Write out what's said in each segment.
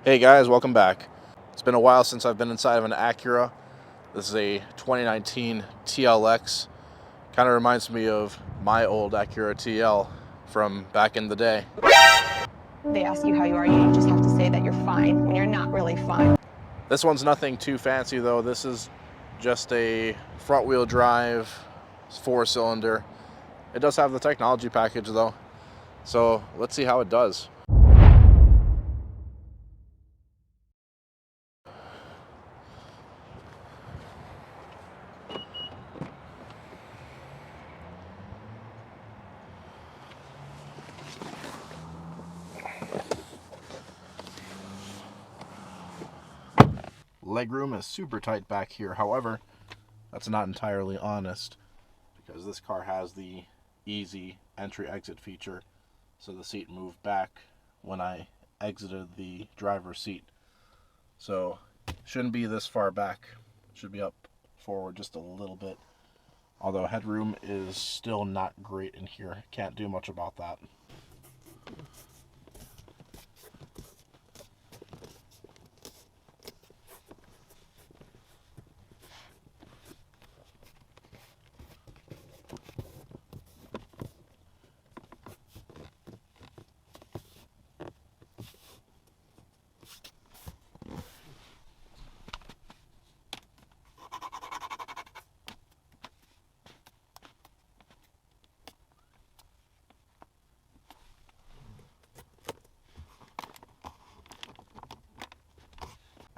Hey guys, welcome back. It's been a while since I've been inside of an Acura. This is a 2019 TLX. Kind of reminds me of my old Acura TL from back in the day. They ask you how you are, you just have to say that you're fine when you're not really fine. This one's nothing too fancy though. This is just a front wheel drive 4-cylinder. It does have the technology package though. So let's see how it does. Legroom is super tight back here. However, that's not entirely honest because this car has the easy entry exit feature, so the seat moved back when I exited the driver's seat. So shouldn't be this far back. Should be up forward just a little bit. Although headroom is still not great in here. Can't do much about that.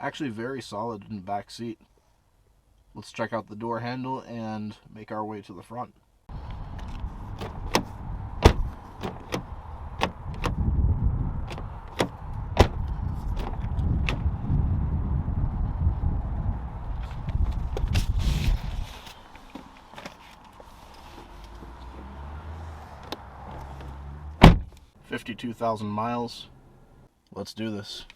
Actually very solid in the back seat. Let's check out the door handle and make our way to the front. $52,000 miles. Let's do this.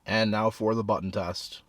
And now for the button test.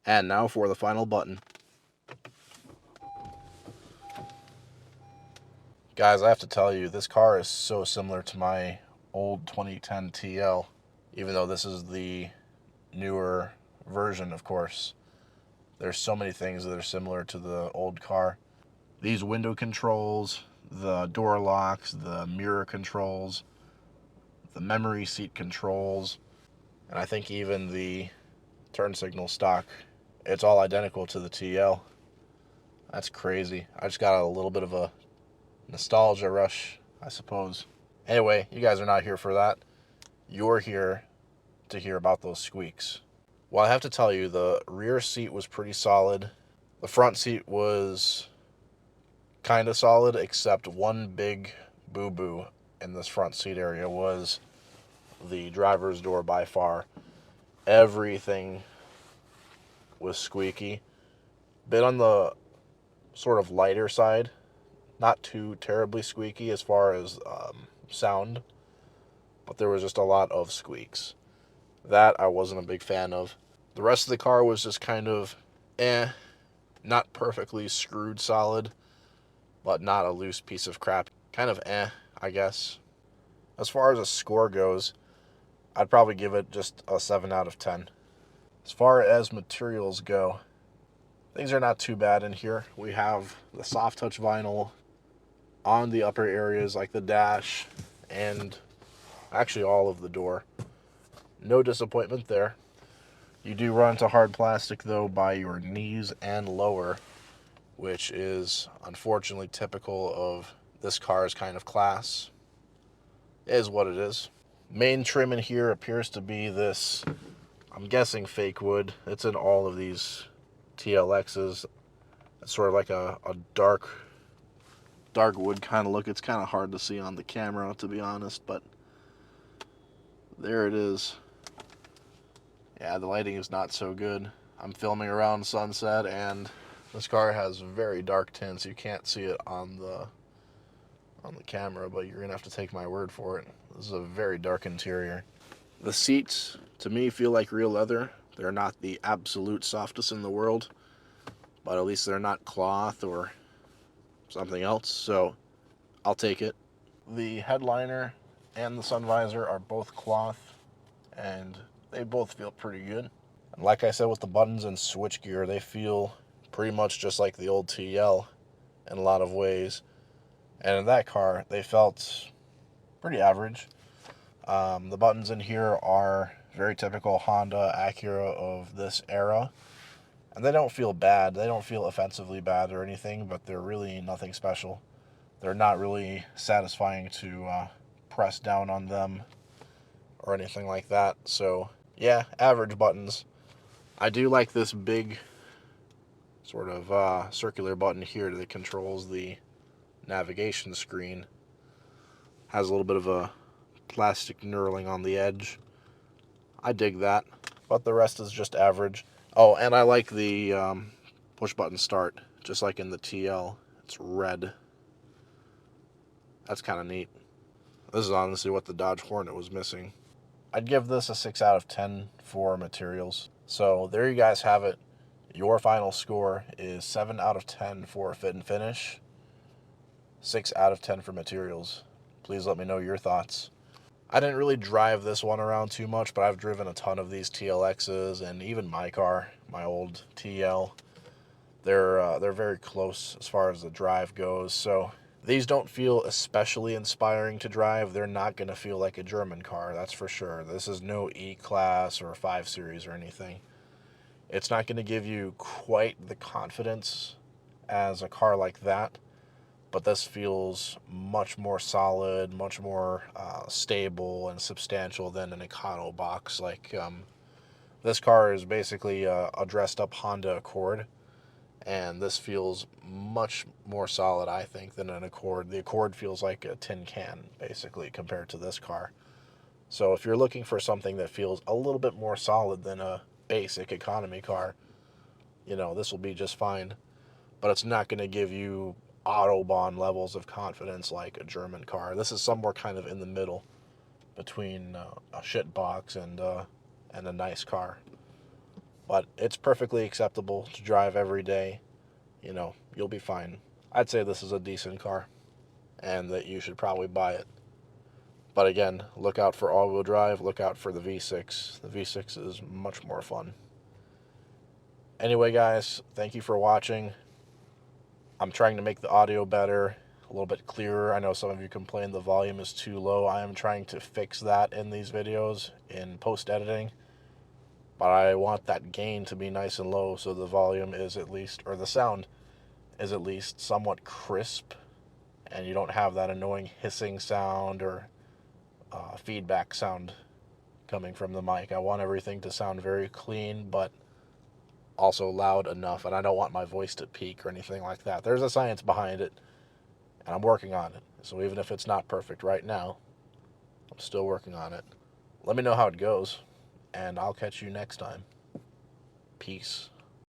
And now for the final button. Guys, I have to tell you, this car is so similar to my old 2010 TL, even though this is the newer version, of course. There's so many things that are similar to the old car. These window controls, the door locks, the mirror controls, the memory seat controls, and I think even the turn signal stock, it's all identical to the TL. That's crazy. I just got a little bit of a nostalgia rush, I suppose. Anyway, you guys are not here for that. You're here to hear about those squeaks. Well, I have to tell you, the rear seat was pretty solid. The front seat was kind of solid, except one big boo-boo in this front seat area was the driver's door by far. Everything was squeaky. Bit on the sort of lighter side. Not too terribly squeaky as far as sound, but there was just a lot of squeaks. That I wasn't a big fan of. The rest of the car was just kind of not perfectly screwed solid, but not a loose piece of crap. Kind of I guess. As far as a score goes, I'd probably give it just a 7 out of 10. As far as materials go, things are not too bad in here. We have the soft touch vinyl on the upper areas like the dash and actually all of the door. No disappointment there. You do run into hard plastic though by your knees and lower, which is unfortunately typical of this car's kind of class. It is what it is. Main trim in here appears to be this, I'm guessing fake wood. It's in all of these TLXs. It's sort of like a dark wood kind of look. It's kind of hard to see on the camera, to be honest, but there it is. Yeah, the lighting is not so good. I'm filming around sunset, and this car has very dark tints. You can't see it on the camera, but you're gonna have to take my word for it. This is a very dark interior. The seats, to me, feel like real leather. They're not the absolute softest in the world, but at least they're not cloth or something else, so I'll take it. The headliner and the sun visor are both cloth, and they both feel pretty good. And like I said with the buttons and switchgear, they feel pretty much just like the old TL in a lot of ways. And in that car, they felt pretty average. The buttons in here are very typical Honda, Acura of this era. And they don't feel bad. They don't feel offensively bad or anything, but they're really nothing special. They're not really satisfying to press down on them or anything like that. So, yeah, average buttons. I do like this big sort of circular button here that controls the navigation screen. Has a little bit of a plastic knurling on the edge. I dig that, but the rest is just average. Oh, and I like the push button start, just like in the TL. It's red. That's kind of neat. This is honestly what the Dodge Hornet was missing. I'd give this a 6 out of 10 for materials. So there you guys have it. Your final score is 7 out of 10 for fit and finish, 6 out of 10 for materials. Please let me know your thoughts. I didn't really drive this one around too much, but I've driven a ton of these TLXs, and even my car, my old TL. They're very close as far as the drive goes, so these don't feel especially inspiring to drive. They're not going to feel like a German car, that's for sure. This is no E-Class or 5 Series or anything. It's not going to give you quite the confidence as a car like that, but this feels much more solid, much more stable and substantial than an Econo box. Like, this car is basically a dressed-up Honda Accord, and this feels much more solid, I think, than an Accord. The Accord feels like a tin can, basically, compared to this car. So if you're looking for something that feels a little bit more solid than a basic economy car, you know, this will be just fine. But it's not going to give you Autobahn levels of confidence like a German car. This is somewhere kind of in the middle between a shit box and a nice car. but it's perfectly acceptable to drive every day. You know, you'll be fine. I'd say this is a decent car and that you should probably buy it. But again, look out for all-wheel drive, look out for the V6. The V6 is much more fun. Anyway, guys, thank you for watching. I'm trying to make the audio better, a little bit clearer. I know some of you complain the volume is too low. I am trying to fix that in these videos in post-editing. But I want that gain to be nice and low so the volume is at least, or the sound is at least somewhat crisp, and you don't have that annoying hissing sound or feedback sound coming from the mic. I want everything to sound very clean, but also loud enough, and I don't want my voice to peak or anything like that. There's a science behind it, and I'm working on it. So even if it's not perfect right now, I'm still working on it. Let me know how it goes, and I'll catch you next time. Peace.